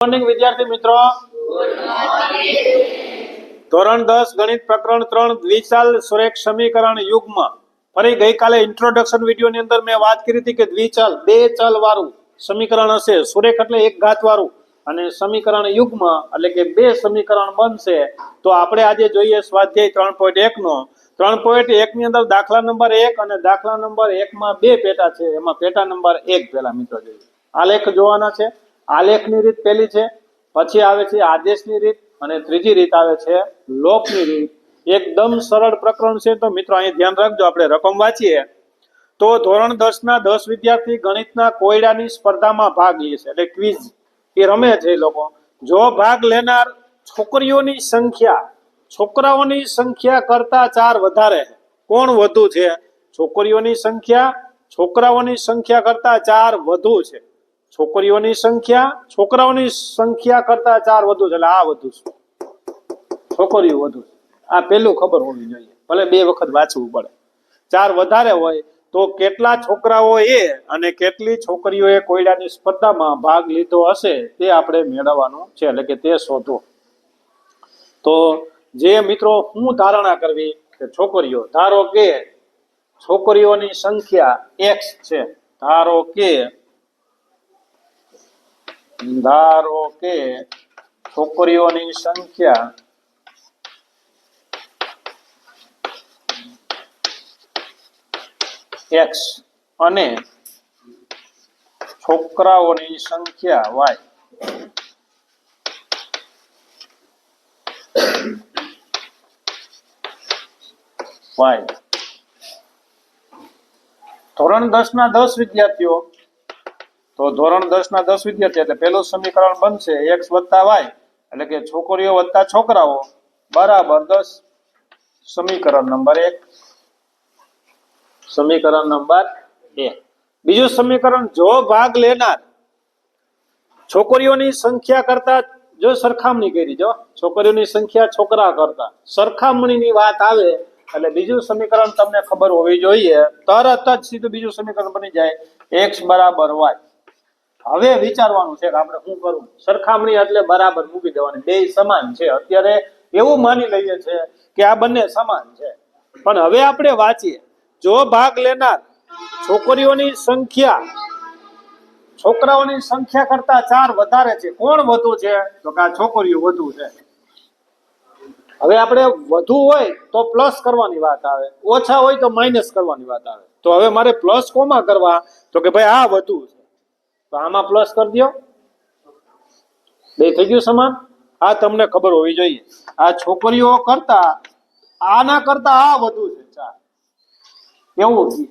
Morning વિદ્યાર્થી મિત્રો, ધોરણ 10 ગણિત પ્રકરણ 3 દ્વિચાલ સુરેખ સમીકરણ યુગ્મ. ફરી ગઈકાલે ઇન્ટ્રોડક્શન વિડીયોની અંદર મેં વાત કરી હતી કે દ્વિચાલ બે ચલ વાળું સમીકરણ હશે, સુરેખ એટલે એક ઘાત વાળું, અને સમીકરણ યુગ્મ એટલે કે બે સમીકરણ બનશે. તો આપણે આજે જોઈએ સ્વાધ્યાય 3.1 નો. 3.1 ની અંદર દાખલા નંબર 1 અને દાખલા નંબર 1 માં બે પેટા છે. એમાં પેટા નંબર 1 પહેલા મિત્રો જોઈએ. આલેખ જોવાના છે. આલેખની રીત પહેલી છે, પછી આવે છે આદેશની રીત, અને ત્રીજી રીત આવે છે લોપની રીત. એકદમ સરળ પ્રકરણ છે. તો મિત્રો અહીં ધ્યાન રાખજો, આપણે રકમ વાંચીએ તો ધોરણ 10 ના 10 વિદ્યાર્થી ગણિતના કોયડાની સ્પર્ધામાં ભાગ લે છે, એટલે ક્વિઝ એ રમે છે એ લોકો. જો ભાગ લેનાર છોકરીઓની સંખ્યા છોકરાઓની સંખ્યા કરતા 4 વધારે છે. કોણ વધુ છે? છોકરીઓની સંખ્યા છોકરાઓની સંખ્યા કરતા 4 વધુ છે. છોકરીઓની સંખ્યા છોકરાઓની સંખ્યા કરતા 4 વધુ છે, એટલે આ વધુ છે, છોકરીઓ વધુ છે. આ પેલું ખબર હોવી જોઈએ, ભલે બે વખત વાંચવું પડે. 4 વધારે હોય તો કેટલા છોકરાઓએ અને કેટલી છોકરીઓએ કોયડાની સ્પર્ધામાં ભાગ લીધો હશે તે આપણે મેળવવાનું છે, એટલે કે તે શોધો. તો જે મિત્રો હું ધારણા કરવી કે છોકરીઓ, ધારો કે છોકરીઓની સંખ્યા x છે, ધારો કે છોકરીઓની સંખ્યા x અને છોકરાઓની સંખ્યા y. ધોરણ 10 ના 10 વિદ્યાર્થીઓ, તો ધોરણ 10 ના 10 વિદ્યાર્થી એટલે પેલું સમીકરણ બનશે x વત્તા y, એટલે કે છોકરીઓ વત્તા છોકરાઓ બરાબર 10. સમીકરણ નંબર 1. સમીકરણ નંબર 2. બીજું સમીકરણ, જો ભાગ લેનાર છોકરીઓની સંખ્યા કરતા, જો સરખામણી કરી, જો છોકરીઓની સંખ્યા છોકરા કરતા સરખામણીની વાત આવે એટલે બીજું સમીકરણ તમને ખબર હોવી જોઈએ. તરત જ સીધું બીજું સમીકરણ બની જાય x બરાબર y. હવે વિચારવાનું છે કે આપણે શું કરવું. સરખામણી એટલે બરાબર મૂકી દેવાની, બે સમાન છે. અત્યારે એવું માની લઈએ છે કે આ બંને સમાન છે, પણ હવે આપણે વાંચીએ, જો ભાગ લેનાર છોકરીઓની સંખ્યા છોકરાઓની સંખ્યા કરતા 4 વધારે છે. કોણ વધુ છે? તો કે આ છોકરીઓ વધુ છે. હવે આપણે વધુ હોય તો પ્લસ કરવાની વાત આવે, ઓછા હોય તો માઇનસ કરવાની વાત આવે. તો હવે મારે પ્લસ કોમાં કરવા? તો કે ભાઈ આ વધુ છે, તો આમાં પ્લસ કરી દો, બે થઈ ગયું સમાન. આ તમને ખબર હોવી જોઈએ. આ છોકરીઓ કરતા આના કરતા આ વધુ છે 4, એવું છે.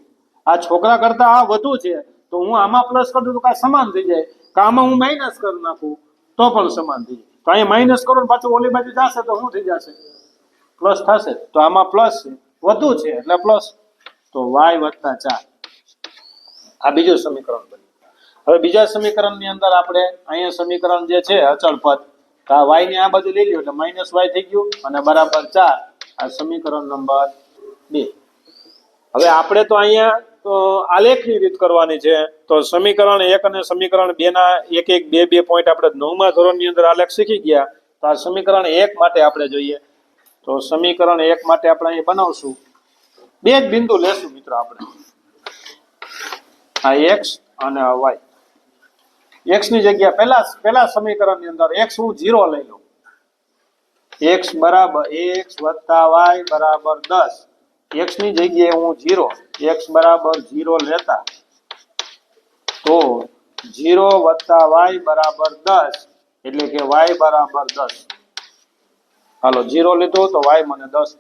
આ છોકરા કરતા આ વધુ છે, તો હું આમાં પ્લસ કરી દઉં તો કાંઈ સમાન થઈ જાય, કે આમાં હું માઇનસ કરી નાખું તો પણ સમાન થઈ જાય. તો અહીંયા માઇનસ કરો ને પાછું ઓલી બાજુ જશે તો શું થઈ જશે? પ્લસ થશે. તો આમાં પ્લસ છે, વધુ છે એટલે પ્લસ, તો y વત્તા 4. આ બીજું સમીકરણ બન્યું. હવે બીજા સમીકરણની અંદર આપણે અહીંયા સમીકરણ જે છે અચળ પદ, આ y ને આ બાજુ લઈ લ્યો એટલે માઇનસ y થઈ ગયું અને બરાબર 4. આ સમીકરણ નંબર 2. હવે આપણે તો અહીંયા આલેખની રીત કરવાની છે. તો સમીકરણ 1 અને સમીકરણ 2 ના 1-1, 2-2 પોઈન્ટ આપણે 9મા ધોરણની અંદર આલેખ શીખી ગયા. તો આ સમીકરણ 1 માટે આપણે જોઈએ. તો સમીકરણ 1 માટે આપણે અહીં બનાવશું, બે જ બિંદુ લેશું મિત્રો આપણે, આ x અને y. x ની જગ્યા પહેલા સમીકરણની અંદર x હું 0 લઈ લઉં, x બરાબર x વત્તા y બરાબર 10. x ની જગ્યાએ હું 0, x બરાબર 0 લેતા, તો 0 વત્તા y બરાબર 10, એટલે કે y બરાબર 10. હાલો 0 લીધો તો y મને 10.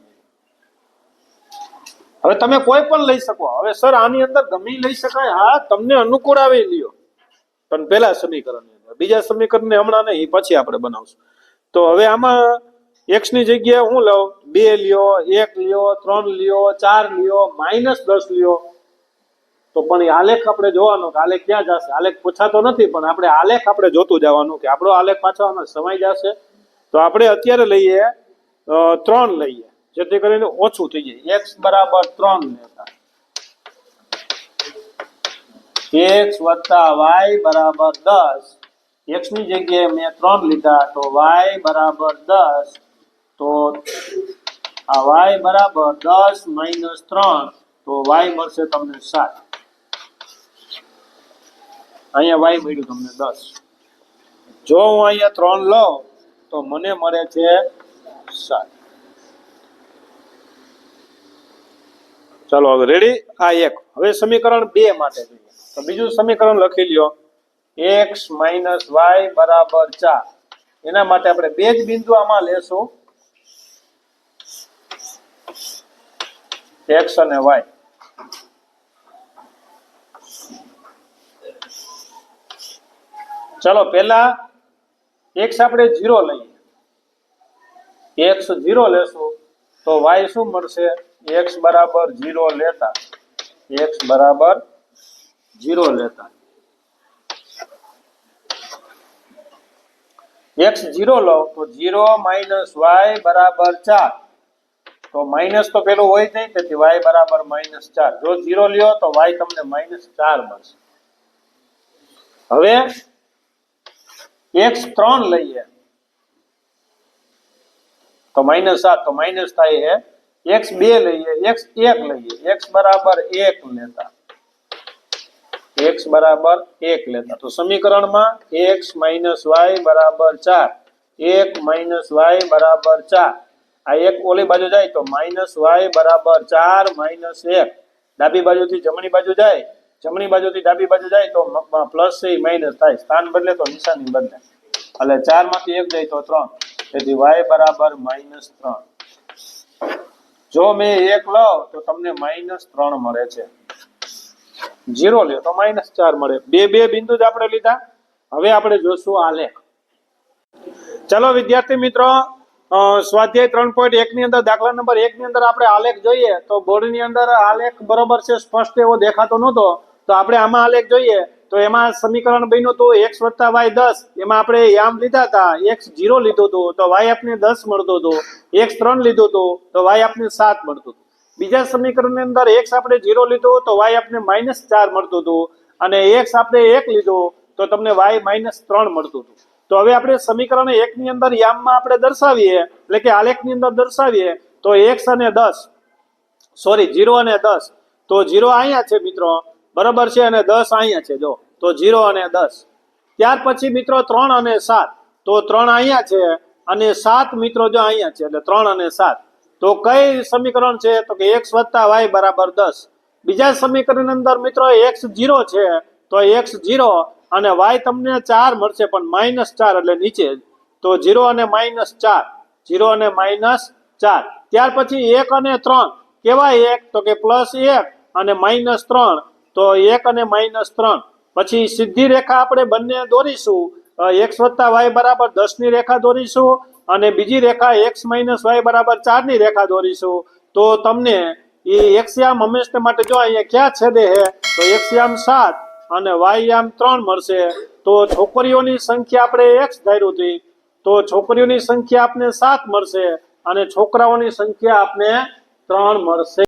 હવે તમે કોઈ પણ લઈ શકો. હવે સર આની અંદર ગમે લઈ શકાય, હા તમને અનુકૂળ આવે લ્યો, પણ પહેલા સમીકરણની અંદર, બીજા સમીકરણને હમણાં નહીં, પછી આપણે બનાવશું. તો હવે આમાં x ની જગ્યાએ હું લઉં, 2 લ્યો, 1 લ્યો, 3 લ્યો, 4 લ્યો, -10 લ્યો. તો પણ એ આલેખ આપણે જોવાનો કે આલેખ ક્યાં જશે. આલેખ પૂછાતો નથી, પણ આપણે આલેખ આપણે જોતું જવાનું કે આપણો આલેખ પાછો આમાં સમાઈ જશે. તો આપણે અત્યારે લઈએ 3 લઈએ, જેથી કરીને ઓછું થઈ જાય. x બરાબર 3 લેતા, x વત્તા y બરાબર 10, x ની જગ્યાએ મેં 3 લીધા તો y બરાબર 10, તો આ y બરાબર 10 માઇનસ 3, તો y મળશે તમને 7. અહીંયા y મળ્યું તમને 10. જો હું અહીંયા 3 લઉં તો મને મળે છે 7. ચાલો હવે રેડી. આ એક. હવે સમીકરણ 2 માટે જોઈએ તો બીજું સમીકરણ લખી લ્યો, x માઇનસ y બરાબર 4. એના માટે આપણે બે જ બિંદુ આમાં લેશું, x અને y. ચલો પહેલા x આપણે 0 લઈએ, x 0 લેશું તો y શું મળશે? x બરાબર 0 લેતા, x બરાબર 0 લેતા x 0 લો તો 0 માઇનસ y બરાબર 4, તો માઇનસ તો પેલું હોય જ નહીં, તેથી y બરાબર -4. જો 0 લ્યો તો y તમને -4 મળશે. હવે x 3 લઈએ તો -7, તો માઇનસ થાય છે. x 2 લઈએ, x 1 લઈએ, x બરાબર 1 લેતા, x બરાબર 1 લેતા, તો સમીકરણમાં x માઇનસ y બરાબર 4, 1 માઇનસ y બરાબર 4. આ એક ઓલી બાજુ જાય તો માઇનસ y બરાબર 4 માઇનસ 1. ડાબી બાજુથી જમણી બાજુ જાય, જમણી બાજુથી ડાબી બાજુ જાય તો પ્લસ છે માઇનસ થાય, સ્થાન બદલે તો નિશાની બદલે. એટલે 4 માંથી 1 જાય તો 3, તેથી y બરાબર -3. જો મેં 1 લઉં તો તમને -3 મળે છે. 0 લ્યો તો -4 મળે. બે બિંદુ જ આપણે લીધા. હવે આપણે જોશું આલેખ. ચલો વિદ્યાર્થી મિત્રો, સ્વાધ્યાય 3.1 ની અંદર દાખલા નંબર 1 ની અંદર આપણે આલેખ જોઈએ તો બોર્ડની અંદર આલેખ બરોબર છે, સ્પષ્ટ એવો દેખાતો નહોતો, તો આપણે આમાં આલેખ જોઈએ તો એમાં સમીકરણ બન્યું હતું x + y 10. એમાં આપણે યામ લીધા હતા, x 0 લીધું હતું તો y આપને 10 મળતું હતું, x 3 લીધું હતું તો y આપને 7 મળતું હતું. બીજા સમીકરણની અંદર x આપણે 0 લીધું તો y આપને -4 મળતું હતું, અને x આપણે 1 લીધું તો તમને y -3 મળતું હતું. તો હવે આપણે સમીકરણ 1 ની અંદર યામમાં આપણે દર્શાવીએ, એટલે કે આલેખની અંદર દર્શાવીએ તો x અને 10, સોરી 0 અને 10, તો 0 અહીંયા છે મિત્રો, બરાબર છે, અને 10 અહીંયા છે, જો તો 0 અને 10. ત્યાર પછી મિત્રો 3 અને 7, તો 3 અહીંયા છે અને 7 મિત્રો જો અહીંયા છે, એટલે 3 અને 7. તો કઈ સમીકરણ છે? તો કે x + y બરાબર 10. બીજા સમીકરણની અંદર મિત્રો x 0 છે તો x 0 અને y તમને 4 મળશે, પણ -4 એટલે નીચે, તો 0 અને -4, 0 અને -4. ત્યાર પછી 1 અને 3 કેવા? 1 તો કે +1 અને -3, તો 1 અને -3. પછી સીધી રેખા આપણે બંને દોરીશું, x + y બરાબર 10 ની રેખા દોરીશું અને બીજી રેખા x - y બરાબર 4 ની રેખા દોરીશું. તો તમને એ x યામ હંમેશા માટે જો અહીંયા ક્યાં છેદે છે તો x યામ 7 અને y યામ 3 મળશે. તો છોકરીઓની સંખ્યા આપણે x ધાર્યું હતી, તો છોકરીઓની સંખ્યા આપને 7 મળશે અને છોકરાઓની સંખ્યા આપને 3 મળશે.